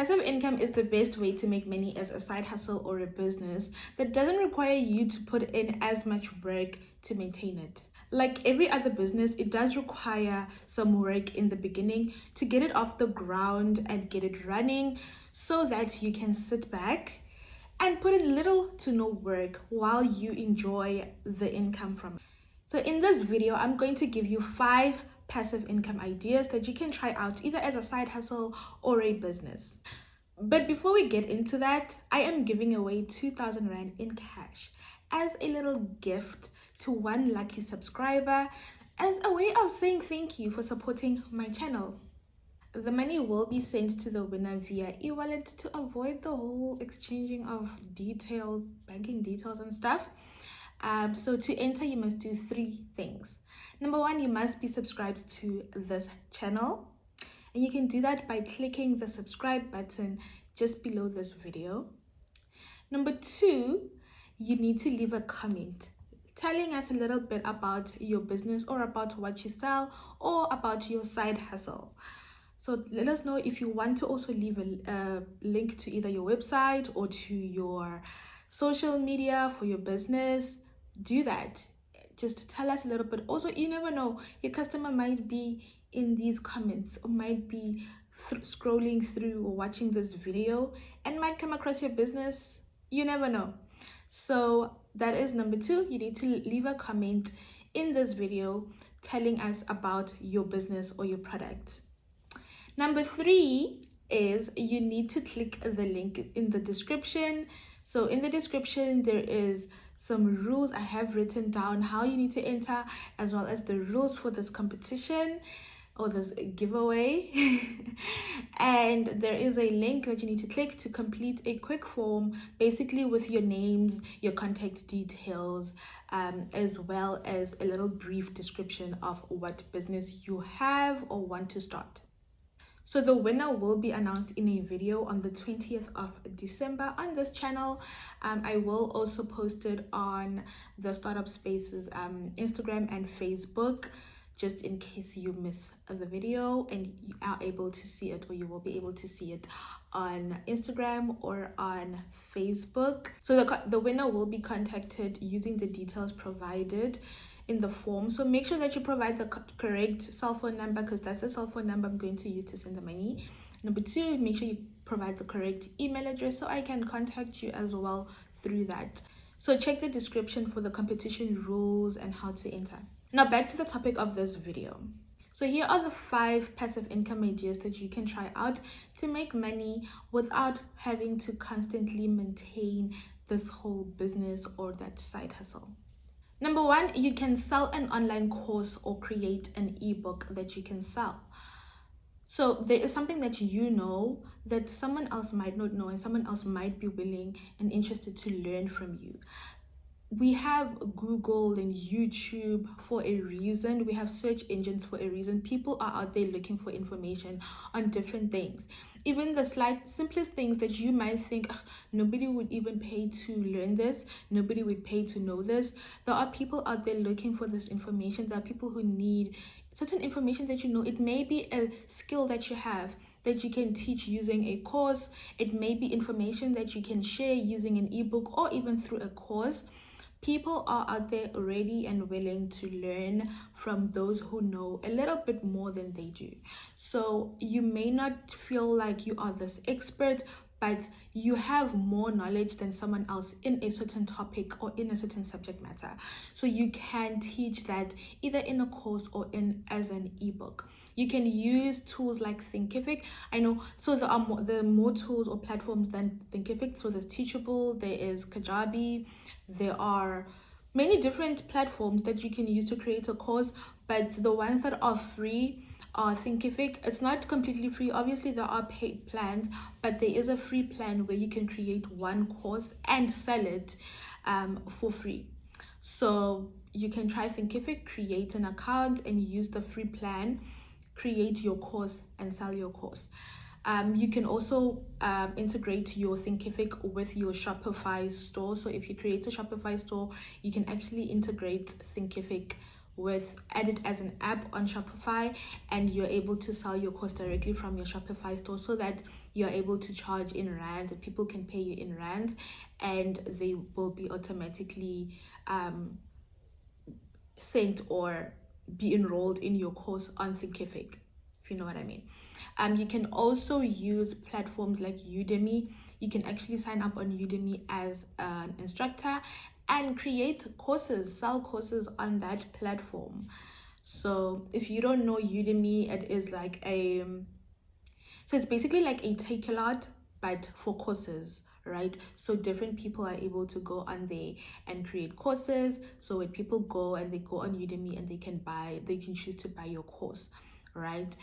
Passive income is the best way to make money as a side hustle or a business that doesn't require you to put in as much work to maintain it. Like every other business, it does require some work in the beginning to get it off the ground and get it running so that you can sit back and put in little to no work while you enjoy the income from it. So in this video, I'm going to give you 5 passive income ideas that you can try out either as a side hustle or a business. But before we get into that, I am giving away 2,000 Rand in cash as a little gift to one lucky subscriber as a way of saying thank you for supporting my channel. The money will be sent to the winner via e-wallet to avoid the whole exchanging of details, banking details and stuff. So to enter, you must do 3 things. Number 1, you must be subscribed to this channel. And you can do that by clicking the subscribe button just below this video. Number 2, you need to leave a comment telling us a little bit about your business or about what you sell or about your side hustle. So let us know if you want to also leave a link to either your website or to your social media for your business. Do that. Just tell us a little bit. Also, you never know, your customer might be in these comments or might be scrolling through or watching this video and might come across your business. You never know. So that is number 2. You need to leave a comment in this video telling us about your business or your product. Number 3 is you need to click the link in the description. So in the description, there is some rules I have written down how you need to enter, as well as the rules for this competition or this giveaway. And there is a link that you need to click to complete a quick form, basically with your names, your contact details, as well as a little brief description of what business you have or want to start. So the winner will be announced in a video on the 20th of December on this channel. I will also post it on the Startup Spaces Instagram and Facebook, just in case you miss the video and you are able to see it, or you will be able to see it on Instagram or on Facebook. So the winner will be contacted using the details provided in the form. So make sure that you provide the correct cell phone number, because that's the cell phone number I'm going to use to send the money. Number 2, make sure you provide the correct email address so I can contact you as well through that. So check the description for the competition rules and how to enter. Now back to the topic of this video. So here are the 5 passive income ideas that you can try out to make money without having to constantly maintain this whole business or that side hustle. Number 1, you can sell an online course or create an ebook that you can sell. So there is something that you know that someone else might not know, and someone else might be willing and interested to learn from you. We have Google and YouTube for a reason. We have search engines for a reason. People are out there looking for information on different things. Even the simplest things that you might think, nobody would even pay to learn this, nobody would pay to know this. There are people out there looking for this information. There are people who need certain information that you know. It may be a skill that you have that you can teach using a course. It may be information that you can share using an ebook or even through a course. People are out there ready and willing to learn from those who know a little bit more than they do. So you may not feel like you are this expert, but you have more knowledge than someone else in a certain topic or in a certain subject matter. So you can teach that either in a course or as an ebook. You can use tools like Thinkific. I know, so there are more tools or platforms than Thinkific. So there's Teachable, there is Kajabi, there are many different platforms that you can use to create a course, but the ones that are free are Thinkific. It's not completely free. Obviously, there are paid plans, but there is a free plan where you can create one course and sell it for free. So you can try Thinkific, create an account and use the free plan, create your course and sell your course. You can also integrate your Thinkific with your Shopify store. So if you create a Shopify store, you can actually integrate Thinkific add it as an app on Shopify, and you're able to sell your course directly from your Shopify store, so that you're able to charge in rands and people can pay you in rands, and they will be automatically sent or be enrolled in your course on Thinkific, if you know what I mean. You can also use platforms like Udemy. You can actually sign up on Udemy as an instructor and create courses, sell courses on that platform. So if you don't know Udemy, it is like so it's basically like a Takealot, but for courses, right? So different people are able to go on there and create courses. So when people go and they go on Udemy and they can choose to buy your course, right?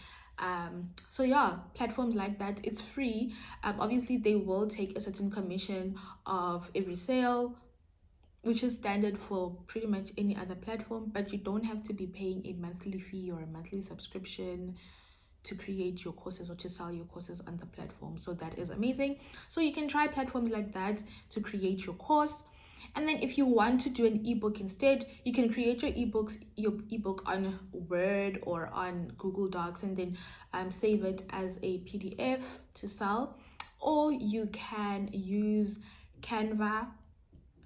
So yeah, platforms like that, it's free. Obviously they will take a certain commission of every sale, which is standard for pretty much any other platform, but you don't have to be paying a monthly fee or a monthly subscription to create your courses or to sell your courses on the platform. So that is amazing. So you can try platforms like that to create your course. And then if you want to do an ebook instead, you can create your ebook on Word or on Google Docs, and then save it as a PDF to sell. Or you can use Canva,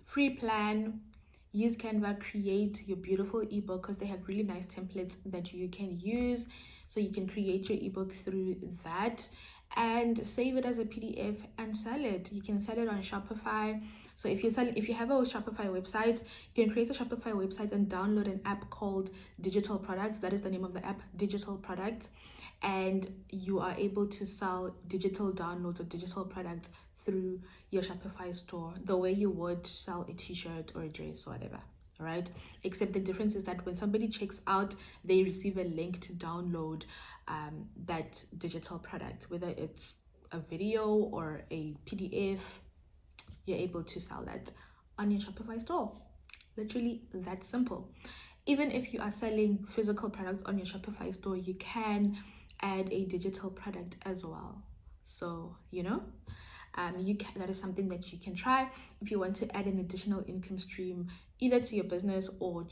free plan. Use Canva, create your beautiful ebook, because they have really nice templates that you can use. So you can create your ebook through that and save it as a PDF and sell it. You can sell it on Shopify. So if you have a Shopify website, you can create a Shopify website and download an app called Digital Products. That is the name of the app, Digital Products. And you are able to sell digital downloads of digital products through your Shopify store, the way you would sell a t-shirt or a dress or whatever, right? Except the difference is that when somebody checks out, they receive a link to download that digital product, whether it's a video or a PDF. You're able to sell that on your Shopify store. Literally that simple. Even if you are selling physical products on your Shopify store, you can add a digital product as well. So that is something that you can try if you want to add an additional income stream, either to your business, or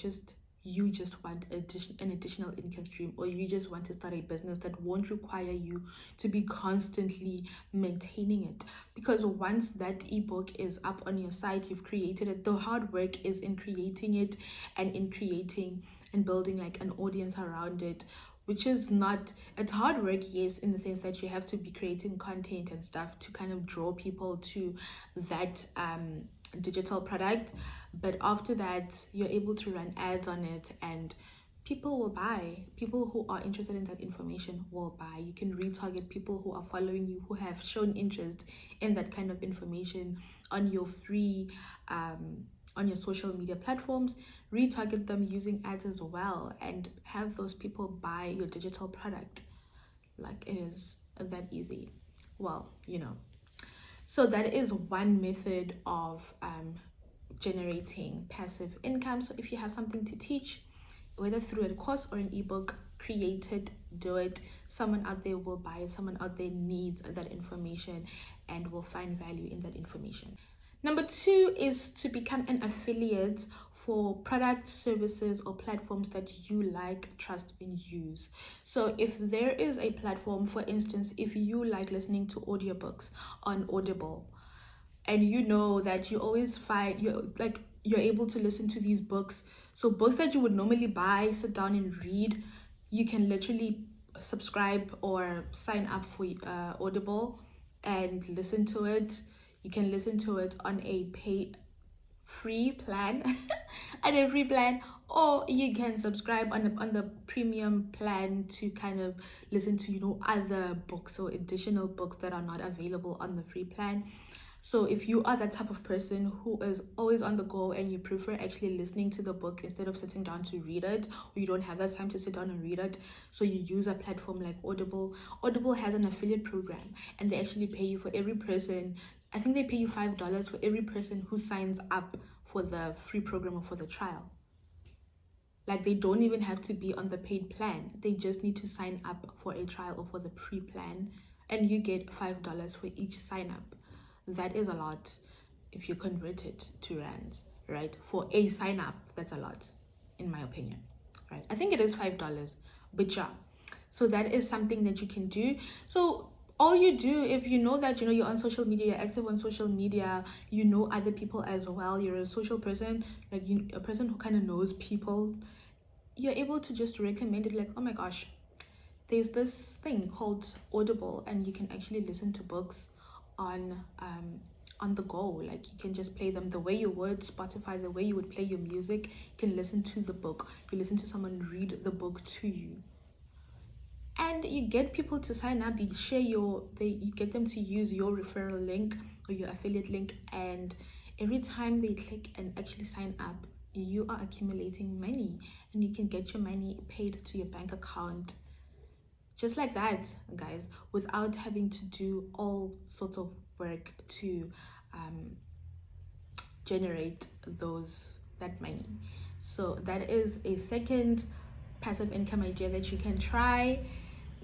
you just want an additional income stream, or you just want to start a business that won't require you to be constantly maintaining it. Because once that ebook is up on your site, you've created it. The hard work is in creating it and in creating and building like an audience around it, which is not, it's hard work, yes, in the sense that you have to be creating content and stuff to kind of draw people to that digital product. But after that, you're able to run ads on it and people will buy. People who are interested in that information will buy. You can retarget people who are following you, who have shown interest in that kind of information on your free on your social media platforms. Retarget them using ads as well and have those people buy your digital product. Like, it is that easy. Well, so that is one method of generating passive income. So if you have something to teach, whether through a course or an ebook, create it, do it. Someone out there will buy it. Someone out there needs that information and will find value in that information. Number 2 is to become an affiliate for products, services, or platforms that you like, trust, and use. So if there is a platform, for instance, if you like listening to audiobooks on Audible, and you know that you always find you're able to listen to these books, so books that you would normally buy, sit down and read, you can literally subscribe or sign up for Audible and listen to it. You can listen to it on a free plan on a free plan, or you can subscribe on the premium plan to kind of listen to other books or additional books that are not available on the free plan. So if you are that type of person who is always on the go and you prefer actually listening to the book instead of sitting down to read it, or you don't have that time to sit down and read it, so you use a platform like Audible. Audible has an affiliate program and they actually pay you for every person. I think they pay you $5 for every person who signs up for the free program or for the trial. Like, they don't even have to be on the paid plan. They just need to sign up for a trial or for the free plan, and you get $5 for each sign up. That is a lot if you convert it to rands, right? For a sign up, that's a lot, in my opinion, right? I think it is $5, but yeah. So that is something that you can do. So all you do, if you know that you're on social media, you're active on social media, you know other people as well, you're a social person, like a person who kind of knows people, you're able to just recommend it, like, oh my gosh, there's this thing called Audible, and you can actually listen to books on the go. Like, you can just play them the way you would Spotify, the way you would play your music. You can listen to the book, you listen to someone read the book to you, and you get people to sign up. You share you get them to use your referral link or your affiliate link, and every time they click and actually sign up, you are accumulating money, and you can get your money paid to your bank account just like that, guys, without having to do all sorts of work to um, generate that money. So that is a second passive income idea that you can try,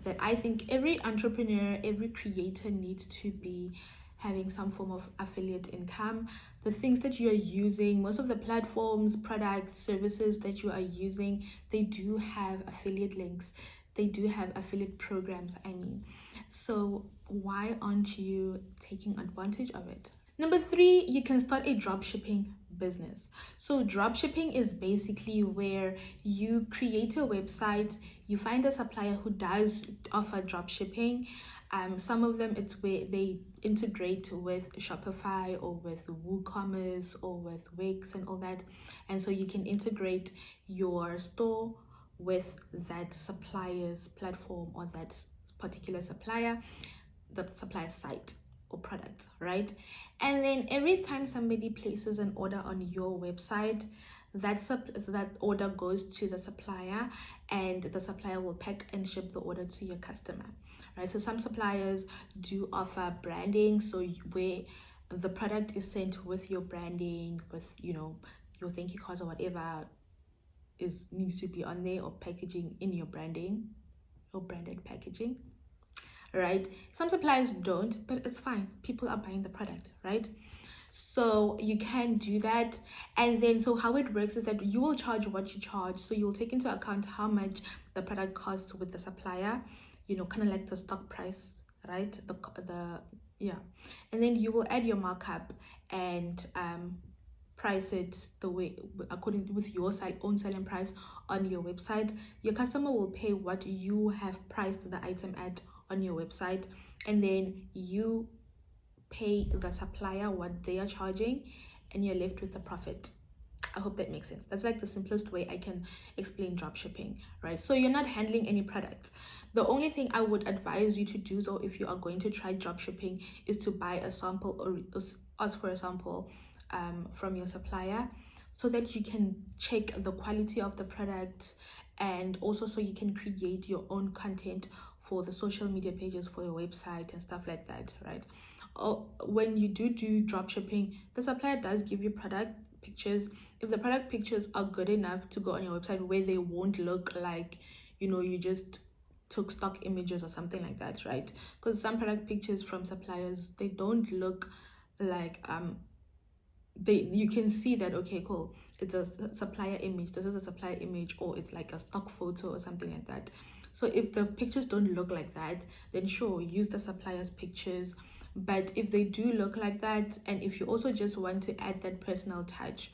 that I think every entrepreneur, every creator needs to be having some form of affiliate income. The things that you are using, most of the platforms, products, services that you are using, they do have affiliate links, they do have affiliate programs, I mean. So why aren't you taking advantage of it? Number 3, you can start a dropshipping business. So dropshipping is basically where you create a website, you find a supplier who does offer dropshipping. Some of them, it's where they integrate with Shopify or with WooCommerce or with Wix and all that. And so you can integrate your store with that supplier's platform or that particular supplier, the supplier site or product, right? And then every time somebody places an order on your website, that order goes to the supplier, and the supplier will pack and ship the order to your customer, right? So some suppliers do offer branding, so where the product is sent with your branding, with your thank you cards or whatever needs to be on there, or packaging in your branding or branded packaging, right? Some suppliers don't, but it's fine. People are buying the product, right? So you can do that. And then, so how it works is that you will charge what you charge. So you'll take into account how much the product costs with the supplier, kind of like the stock price, right? Yeah. And then you will add your markup and price it the way according with your own selling price on your website. Your customer will pay what you have priced the item at on your website, and then you pay the supplier what they are charging, and you're left with the profit. I hope that makes sense. That's like the simplest way I can explain dropshipping, right? So you're not handling any products. The only thing I would advise you to do, though, if you are going to try dropshipping, is to buy a sample or ask for a sample from your supplier, so that you can check the quality of the product, and also so you can create your own content for the social media pages for your website and stuff like that, right? When you do dropshipping, the supplier does give you product pictures. If the product pictures are good enough to go on your website, where they won't look like you just took stock images or something like that, right? Because some product pictures from suppliers, they don't look like you can see that, okay, cool, it's a supplier image, this is a supplier image, or it's like a stock photo or something like that. So if the pictures don't look like that, then sure, use the supplier's pictures. But if they do look like that, and if you also just want to add that personal touch,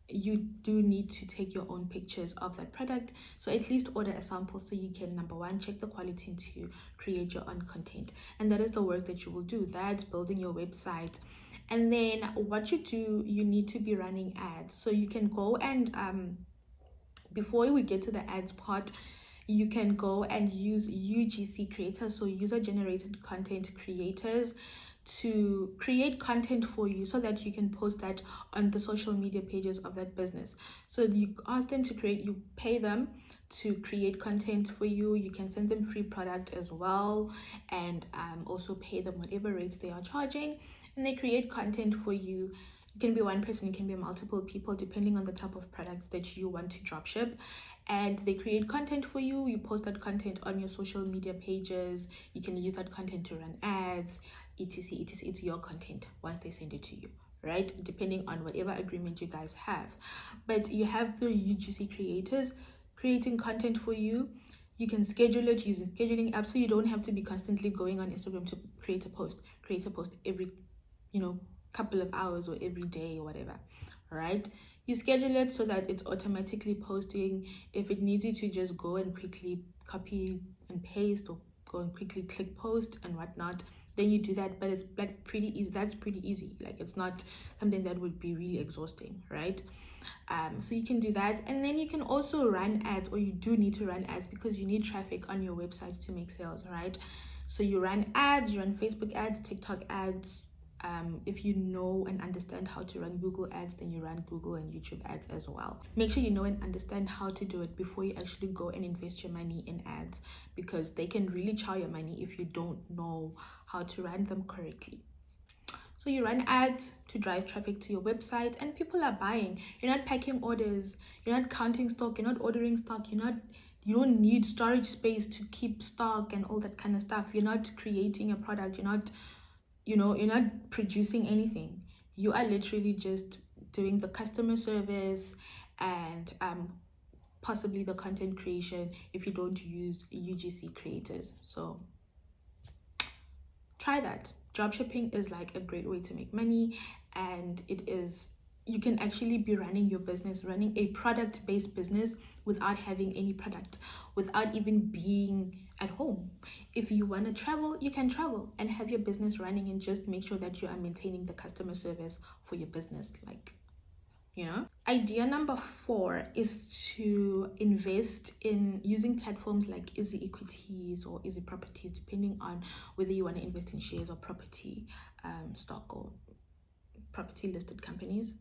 you do need to take your own pictures of that product. So at least order a sample, so you can, number one, check the quality, and to create your own content. And that is the work that you will do. That's building your website. And then what you do, you need to be running ads. So you can go and before we get to the ads part, you can go and use UGC creators, so user generated content creators, to create content for you, so that you can post that on the social media pages of that business. So you ask them to you pay them to create content for you. You can send them free product as well, and also pay them whatever rates they are charging, and they create content for you. It can be one person, it can be multiple people, depending on the type of products that you want to dropship. And they create content for you. You post that content on your social media pages. You can use that content to run ads, etc, etc. It's your content once they send it to you, right? Depending on whatever agreement you guys have. But you have the UGC creating content for you. You can schedule it using scheduling apps, so you don't have to be constantly going on Instagram to create a post every, couple of hours or every day or whatever. All right, you schedule it so that it's automatically posting. If it needs you to just go and quickly copy and paste, or go and quickly click post and whatnot, then you do that. But it's like pretty easy. That's pretty easy. Like, it's not something that would be really exhausting, right? So you can do that. And then you can also run ads, or you do need to run ads, because you need traffic on your website to make sales, right? So you run ads, you run Facebook ads, TikTok ads. If you know and understand how to run Google ads, then you run Google and YouTube ads as well. Make sure you know and understand how to do it before you actually go and invest your money in ads, because they can really chow your money if you don't know how to run them correctly. So you run ads to drive traffic to your website, and people are buying. You're not packing orders, you're not counting stock, you're not ordering stock, you don't need storage space to keep stock and all that kind of stuff. You're not creating a product, you're not producing anything. You are literally just doing the customer service and possibly the content creation if you don't use UGC creators. So try that. Dropshipping is like a great way to make money, and you can actually be running your business, running a product-based business without having any product, without even being at home. If you want to travel, you can travel and have your business running, and just make sure that you are maintaining the customer service for your business. Idea number 4 is to invest in using platforms like Easy Equities or Easy Properties, depending on whether you want to invest in shares or property, stock, or property listed companies.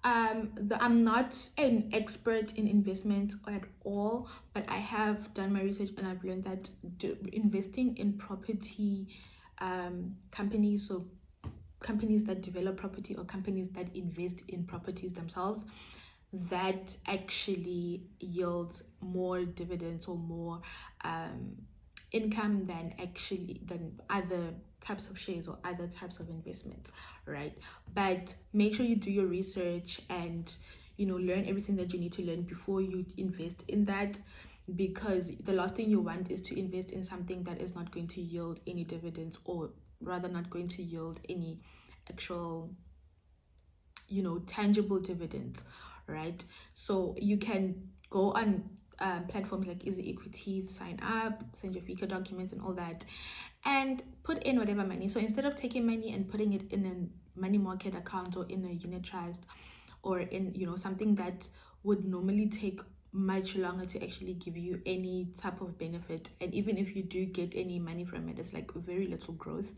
I'm not an expert in investment at all, but I have done my research and I've learned that investing in property companies, so companies that develop property or companies that invest in properties themselves, that actually yields more dividends or more income than other types of shares or other types of investments, right? But make sure you do your research and learn everything that you need to learn before you invest in that, because the last thing you want is to invest in something that is not going to yield any dividends, or rather not going to yield any actual tangible dividends, right? So you can go on platforms like Easy Equities, sign up, send your FICA documents and all that, and put in whatever money. So instead of taking money and putting it in a money market account or in a unit trust, or in something that would normally take much longer to actually give you any type of benefit, and even if you do get any money from it, it's like very little growth.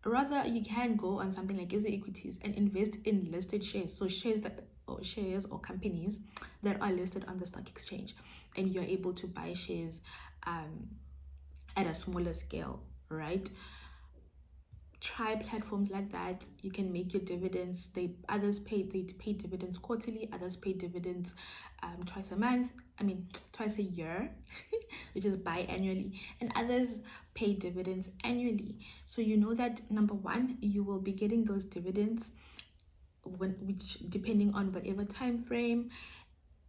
Rather, you can go on something like Easy Equities and invest in listed shares. So shares or companies that are listed on the stock exchange, and you're able to buy shares at a smaller scale, right? Try platforms like that. You can make your dividends. They pay dividends quarterly, others pay dividends twice a year, which is biannually, and others pay dividends annually. So you know that, number one, you will be getting those dividends which depending on whatever time frame,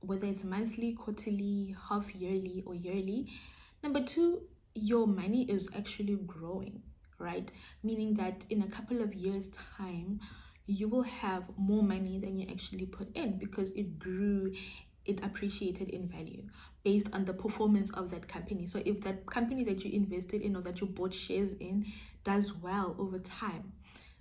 whether it's monthly, quarterly, half yearly, or yearly. Number two, your money is actually growing, right? Meaning that in a couple of years time, you will have more money than you actually put in, because it grew, it appreciated in value based on the performance of that company. So if that company that you invested in or that you bought shares in does well over time,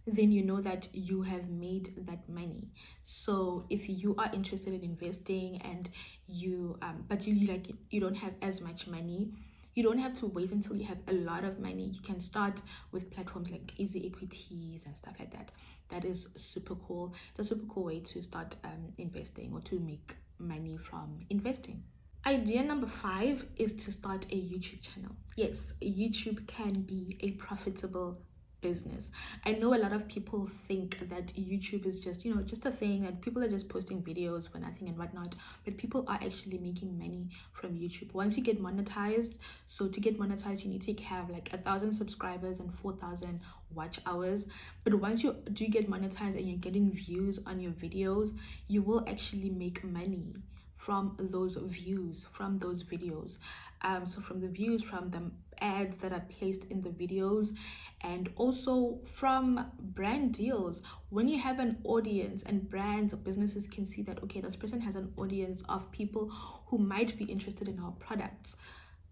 then you know that you have made that money. So if you are interested in investing and you don't have as much money, you don't have to wait until you have a lot of money. You can start with platforms like Easy Equities and stuff like that. That is super cool. It's a super cool way to start investing, or to make money from investing. Idea number 5 is to start a YouTube channel. Yes, YouTube can be a profitable business. I know a lot of people think that YouTube is just a thing, that people are just posting videos for nothing and whatnot, but people are actually making money from YouTube once you get monetized. So to get monetized, you need to have like 1,000 subscribers and 4,000 watch hours. But once you do get monetized and you're getting views on your videos, you will actually make money from those views, from those videos. So from the views, from the ads that are placed in the videos, and also from brand deals. When you have an audience and brands or businesses can see that, okay, this person has an audience of people who might be interested in our products,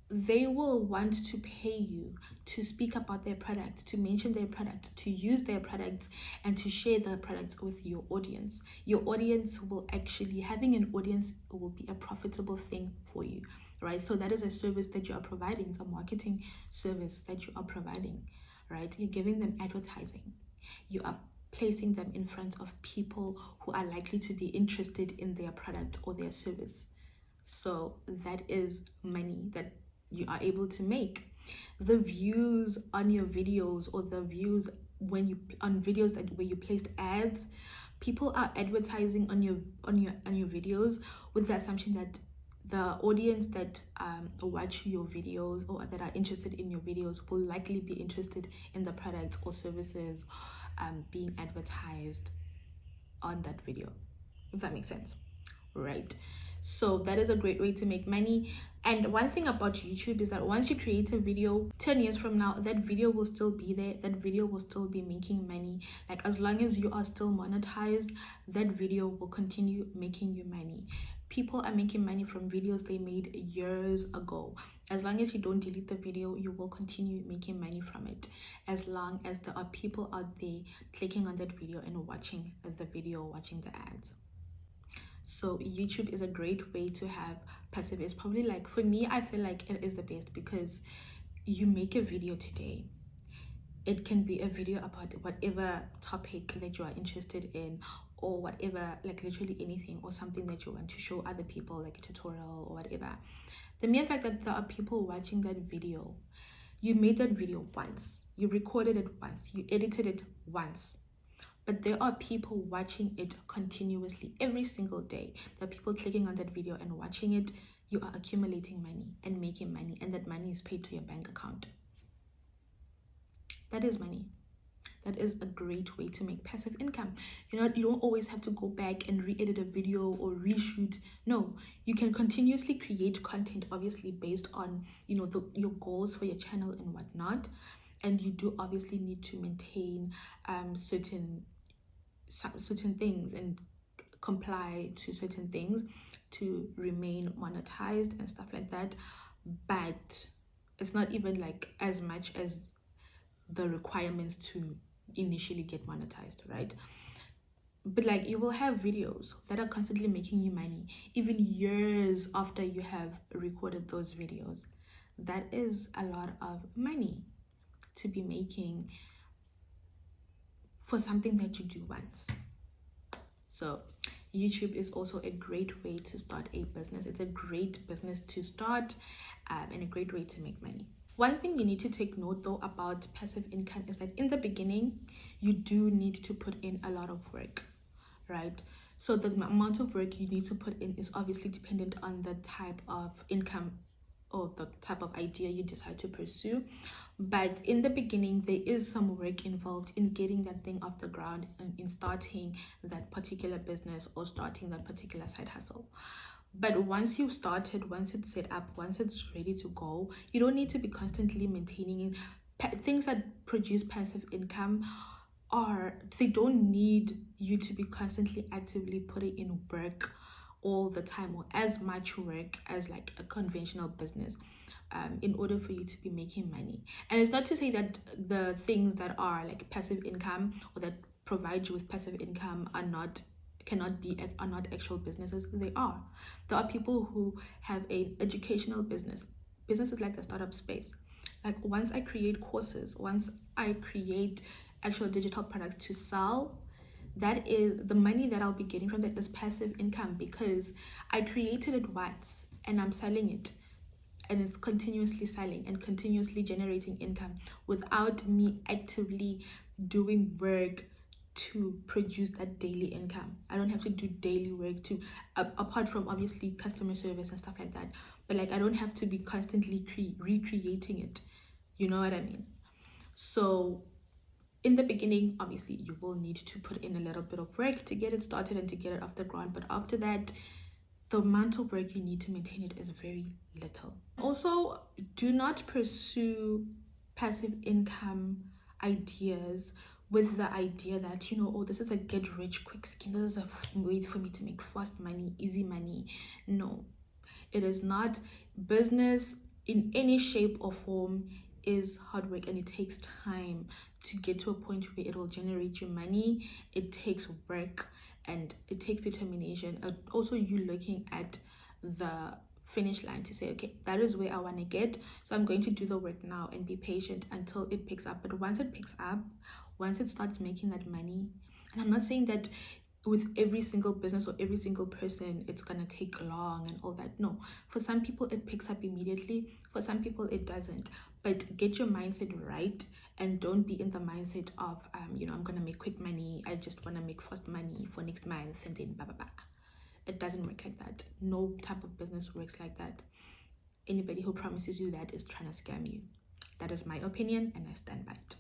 they will want to pay you to speak about their product, to mention their product, to use their products, and to share their products with your audience. Your audience will actually, having an audience will be a profitable thing for you, right? So that is a service that you are providing, it's a marketing service that you are providing, right? You're giving them advertising. You are placing them in front of people who are likely to be interested in their product or their service. So that is money that you are able to make. The views on your videos, or the views when you on videos that where you placed ads, people are advertising on your videos with the assumption that the audience that watch your videos or that are interested in your videos will likely be interested in the products or services being advertised on that video, if that makes sense, right? So that is a great way to make money. And one thing about YouTube is that once you create a video, 10 years from now, that video will still be there, that video will still be making money. Like, as long as you are still monetized, that video will continue making you money. People are making money from videos they made years ago. As long as you don't delete the video, you will continue making money from it, as long as there are people out there clicking on that video and watching the video, watching the ads. So YouTube is a great way to have passive. It's probably, like, for me, I feel like it is the best, because you make a video today. It can be a video about whatever topic that you are interested in, or whatever, like literally anything, or something that you want to show other people, like a tutorial or whatever. The mere fact that there are people watching that video, you made that video once, you recorded it once, you edited it once, but there are people watching it continuously every single day. There are people clicking on that video and watching it. You are accumulating money and making money, and that money is paid to your bank account. That is money. That is a great way to make passive income. You don't always have to go back and re-edit a video or reshoot. No, you can continuously create content, obviously based on your goals for your channel and whatnot. And you do obviously need to maintain certain things and comply to certain things to remain monetized and stuff like that, but it's not even like as much as the requirements to initially get monetized, right? But like, you will have videos that are constantly making you money even years after you have recorded those videos. That is a lot of money to be making for something that you do once. So YouTube is also a great way to start a business. It's a great business to start, and a great way to make money. One thing you need to take note though about passive income is that in the beginning, you do need to put in a lot of work, right? So the amount of work you need to put in is obviously dependent on the type of income or the type of idea you decide to pursue. But in the beginning, there is some work involved in getting that thing off the ground and in starting that particular business or starting that particular side hustle. But once you've started, once it's set up, once it's ready to go, you don't need to be constantly maintaining it. Things that produce passive income they don't need you to be constantly actively putting in work all the time, or as much work as like a conventional business, in order for you to be making money. And it's not to say that the things that are like passive income or that provide you with passive income are not actual businesses. They are. There are people who have an educational businesses like the startup space. Like, once I create courses, once I create actual digital products to sell, that is the money that I'll be getting from that is passive income, because I created it once and I'm selling it, and it's continuously selling and continuously generating income without me actively doing work to produce that daily income. I don't have to do daily work to apart from obviously customer service and stuff like that, but like, I don't have to be constantly recreating it. You know what I mean? So in the beginning, obviously, you will need to put in a little bit of work to get it started and to get it off the ground. But after that, the amount of work you need to maintain it is very little. Also, do not pursue passive income ideas with the idea that, you know, oh, this is a get rich quick scheme, this is a way for me to make fast money, easy money. No, it is not. Business in any shape or form is hard work, and it takes time to get to a point where it will generate you money. It takes work and it takes determination, and also you looking at the finish line to say, okay, that is where I want to get, so I'm going to do the work now and be patient until it picks up. But once it picks up, once it starts making that money, and I'm not saying that with every single business or every single person it's gonna take long and all that. No, for some people it picks up immediately, for some people it doesn't. But get your mindset right, and don't be in the mindset of you know, I'm gonna make quick money, I just want to make fast money for next month and then blah blah blah. It doesn't work like that. No type of business works like that. Anybody who promises you that is trying to scam you. That is my opinion, and I stand by it.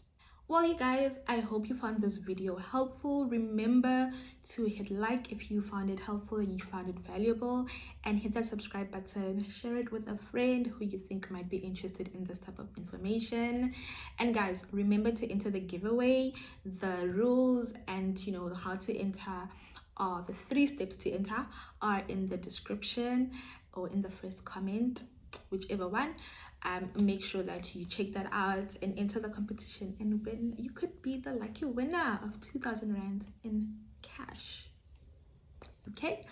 Well, you guys, I hope you found this video helpful. Remember to hit like if you found it helpful and you found it valuable, and hit that subscribe button. Share it with a friend who you think might be interested in this type of information. And guys, remember to enter the giveaway. The rules and, you know, how to enter, the 3 steps to enter are in the description or in the first comment, whichever one. Make sure that you check that out and enter the competition and win. You could be the lucky winner of 2,000 rand in cash. Okay,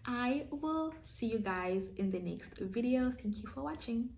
I will see you guys in the next video. Thank you for watching.